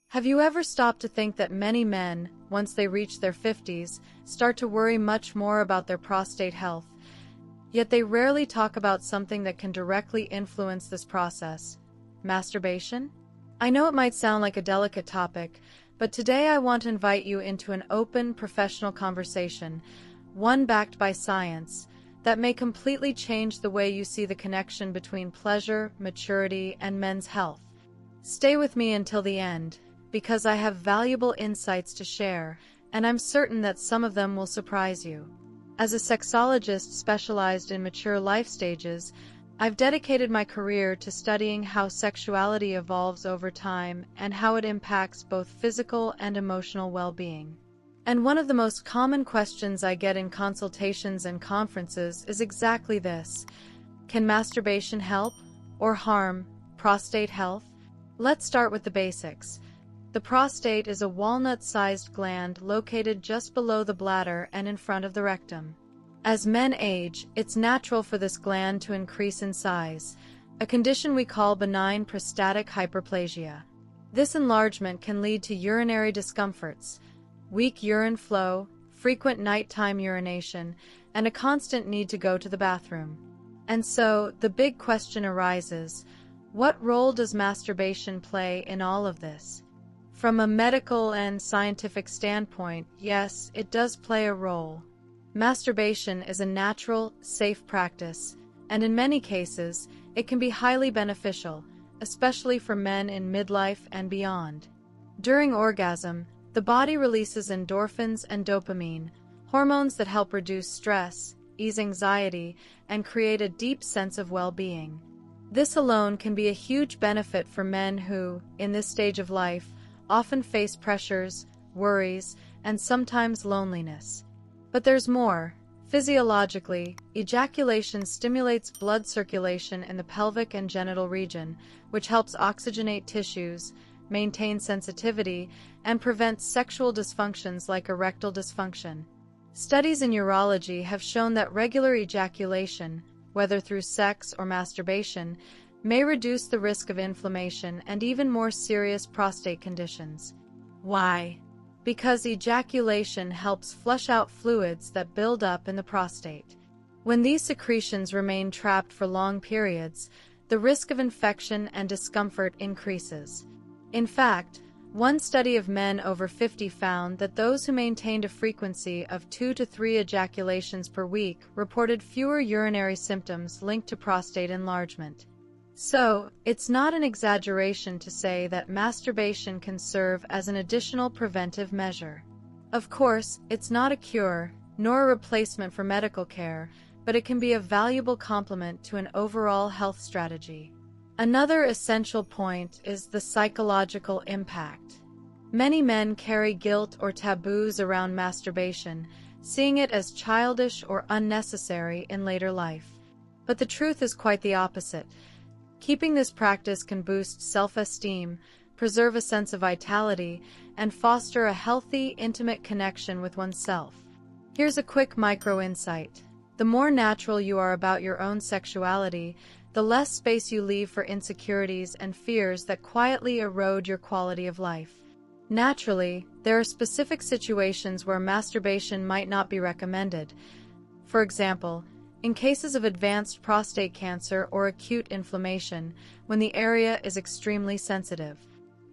Have you ever stopped to think that many men, once they reach their 50s, start to worry much more about their prostate health, yet they rarely talk about something that can directly influence this process: masturbation? I know it might sound like a delicate topic, but today I want to invite you into an open, professional conversation, one backed by science, that may completely change the way you see the connection between pleasure, maturity, and men's health. Stay with me until the end, because I have valuable insights to share, and I'm certain that some of them will surprise you. As a sexologist specialized in mature life stages, I've dedicated my career to studying how sexuality evolves over time and how it impacts both physical and emotional well-being. And one of the most common questions I get in consultations and conferences is exactly this: can masturbation help or harm prostate health? Let's start with the basics. The prostate is a walnut-sized gland located just below the bladder and in front of the rectum. As men age, it's natural for this gland to increase in size, a condition we call benign prostatic hyperplasia. This enlargement can lead to urinary discomforts, weak urine flow, frequent nighttime urination, and a constant need to go to the bathroom. And so, the big question arises: what role does masturbation play in all of this? From a medical and scientific standpoint, yes, it does play a role. Masturbation is a natural, safe practice, and in many cases, it can be highly beneficial, especially for men in midlife and beyond. During orgasm, the body releases endorphins and dopamine, hormones that help reduce stress, ease anxiety, and create a deep sense of well-being. This alone can be a huge benefit for men who, in this stage of life, often face pressures, worries, and sometimes loneliness. But there's more. Physiologically, ejaculation stimulates blood circulation in the pelvic and genital region, which helps oxygenate tissues, maintain sensitivity, and prevent sexual dysfunctions like erectile dysfunction. Studies in urology have shown that regular ejaculation, whether through sex or masturbation, may reduce the risk of inflammation and even more serious prostate conditions. Why? Because ejaculation helps flush out fluids that build up in the prostate. When these secretions remain trapped for long periods, the risk of infection and discomfort increases. In fact, one study of men over 50 found that those who maintained a frequency of 2 to 3 ejaculations per week reported fewer urinary symptoms linked to prostate enlargement. So, it's not an exaggeration to say that masturbation can serve as an additional preventive measure. Of course, it's not a cure, nor a replacement for medical care, but it can be a valuable complement to an overall health strategy. Another essential point is the psychological impact. Many men carry guilt or taboos around masturbation, seeing it as childish or unnecessary in later life. But the truth is quite the opposite. Keeping this practice can boost self-esteem, preserve a sense of vitality, and foster a healthy, intimate connection with oneself. Here's a quick micro-insight. The more natural you are about your own sexuality, the less space you leave for insecurities and fears that quietly erode your quality of life. Naturally, there are specific situations where masturbation might not be recommended. For example, in cases of advanced prostate cancer or acute inflammation, when the area is extremely sensitive.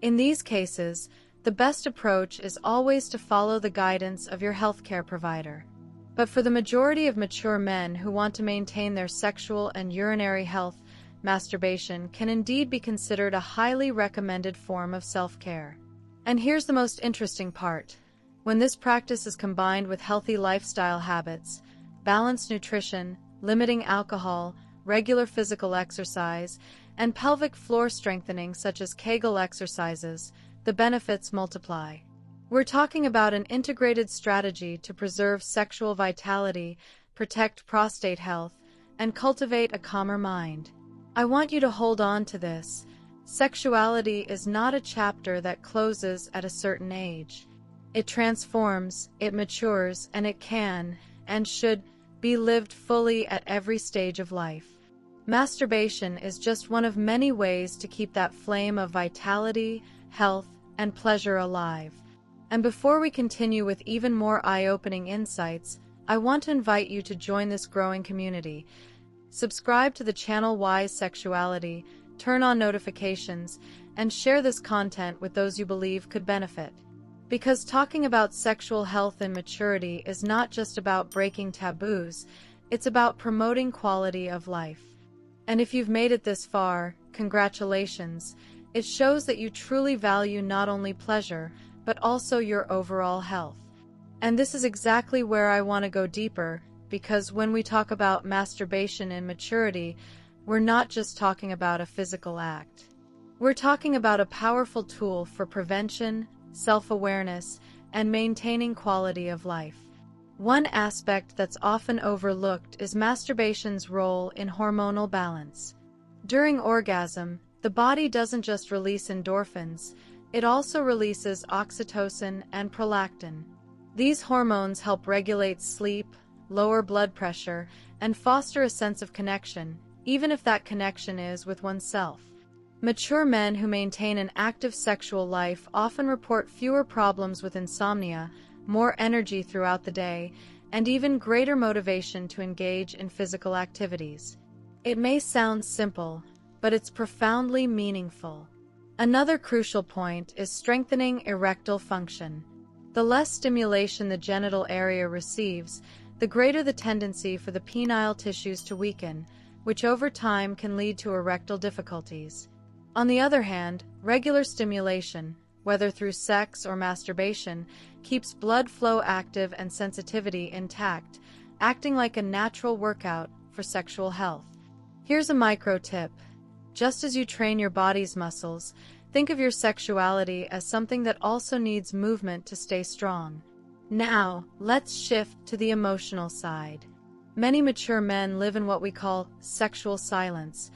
In these cases, the best approach is always to follow the guidance of your healthcare provider. But for the majority of mature men who want to maintain their sexual and urinary health, masturbation can indeed be considered a highly recommended form of self-care. And here's the most interesting part. When this practice is combined with healthy lifestyle habits, balanced nutrition, limiting alcohol, regular physical exercise, and pelvic floor strengthening such as Kegel exercises, the benefits multiply. We're talking about an integrated strategy to preserve sexual vitality, protect prostate health, and cultivate a calmer mind. I want you to hold on to this. Sexuality is not a chapter that closes at a certain age. It transforms, it matures, and it can, and should, be lived fully at every stage of life. Masturbation is just one of many ways to keep that flame of vitality, health, and pleasure alive. And before we continue with even more eye-opening insights, I want to invite you to join this growing community. Subscribe to the channel Wise Sexuality, turn on notifications, and share this content with those you believe could benefit. Because talking about sexual health and maturity is not just about breaking taboos, it's about promoting quality of life. And if you've made it this far, congratulations. It shows that you truly value not only pleasure, but also your overall health. And this is exactly where I want to go deeper, because when we talk about masturbation and maturity, we're not just talking about a physical act. We're talking about a powerful tool for prevention, self-awareness, and maintaining quality of life. One aspect that's often overlooked is masturbation's role in hormonal balance. During orgasm, the body doesn't just release endorphins, it also releases oxytocin and prolactin. These hormones help regulate sleep, lower blood pressure, and foster a sense of connection, even if that connection is with oneself. Mature men who maintain an active sexual life often report fewer problems with insomnia, more energy throughout the day, and even greater motivation to engage in physical activities. It may sound simple, but it's profoundly meaningful. Another crucial point is strengthening erectile function. The less stimulation the genital area receives, the greater the tendency for the penile tissues to weaken, which over time can lead to erectile difficulties. On the other hand, regular stimulation, whether through sex or masturbation, keeps blood flow active and sensitivity intact, acting like a natural workout for sexual health. Here's a micro tip. Just as you train your body's muscles, think of your sexuality as something that also needs movement to stay strong. Now, let's shift to the emotional side. Many mature men live in what we call sexual silence.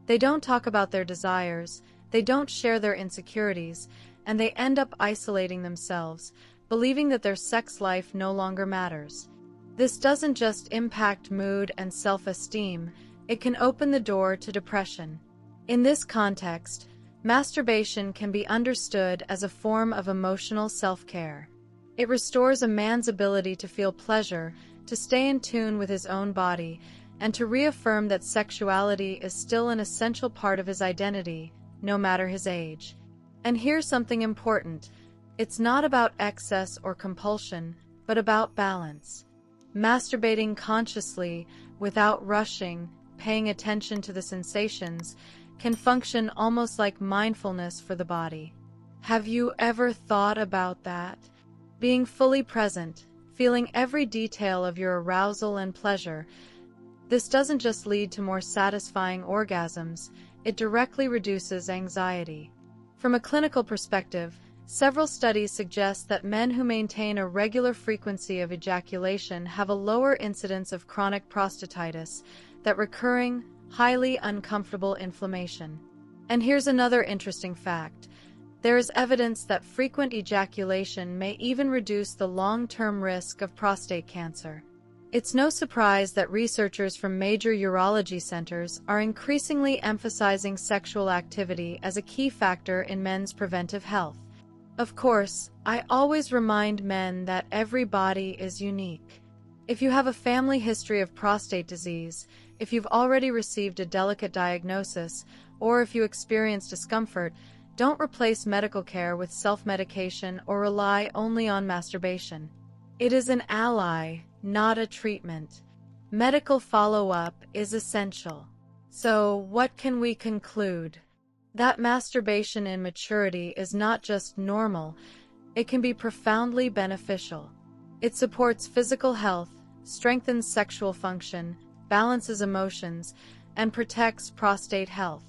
They don't talk about their desires, they don't share their insecurities, and they end up isolating themselves, believing that their sex life no longer matters. This doesn't just impact mood and self-esteem, it can open the door to depression. In this context, masturbation can be understood as a form of emotional self-care. It restores a man's ability to feel pleasure, to stay in tune with his own body, and to reaffirm that sexuality is still an essential part of his identity, no matter his age. And here's something important. It's not about excess or compulsion, but about balance. Masturbating consciously, without rushing, paying attention to the sensations, can function almost like mindfulness for the body. Have you ever thought about that? Being fully present, feeling every detail of your arousal and pleasure. This doesn't just lead to more satisfying orgasms, it directly reduces anxiety. From a clinical perspective, several studies suggest that men who maintain a regular frequency of ejaculation have a lower incidence of chronic prostatitis, that recurring, highly uncomfortable inflammation. And here's another interesting fact. There is evidence that frequent ejaculation may even reduce the long-term risk of prostate cancer. It's no surprise that researchers from major urology centers are increasingly emphasizing sexual activity as a key factor in men's preventive health. Of course, I always remind men that every body is unique. If you have a family history of prostate disease, if you've already received a delicate diagnosis, or if you experience discomfort, don't replace medical care with self-medication or rely only on masturbation. It is an ally, not a treatment. Medical follow-up is essential. So, what can we conclude? That masturbation in maturity is not just normal, it can be profoundly beneficial. It supports physical health, strengthens sexual function, balances emotions, and protects prostate health.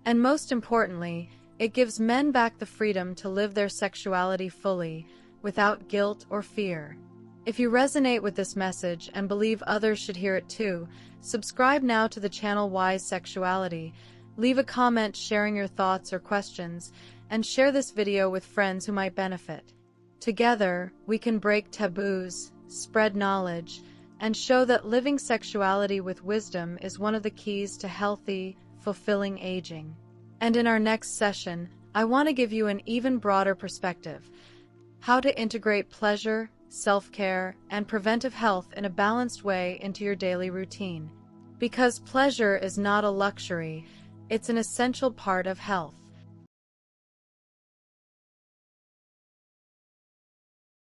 And most importantly, it gives men back the freedom to live their sexuality fully, without guilt or fear. If you resonate with this message and believe others should hear it too, subscribe now to the channel Wise Sexuality, leave a comment sharing your thoughts or questions, and share this video with friends who might benefit. Together, we can break taboos, spread knowledge, and show that living sexuality with wisdom is one of the keys to healthy, fulfilling aging. And in our next session, I want to give you an even broader perspective: how to integrate pleasure, self-care, and preventive health in a balanced way into your daily routine. Because pleasure is not a luxury, it's an essential part of health.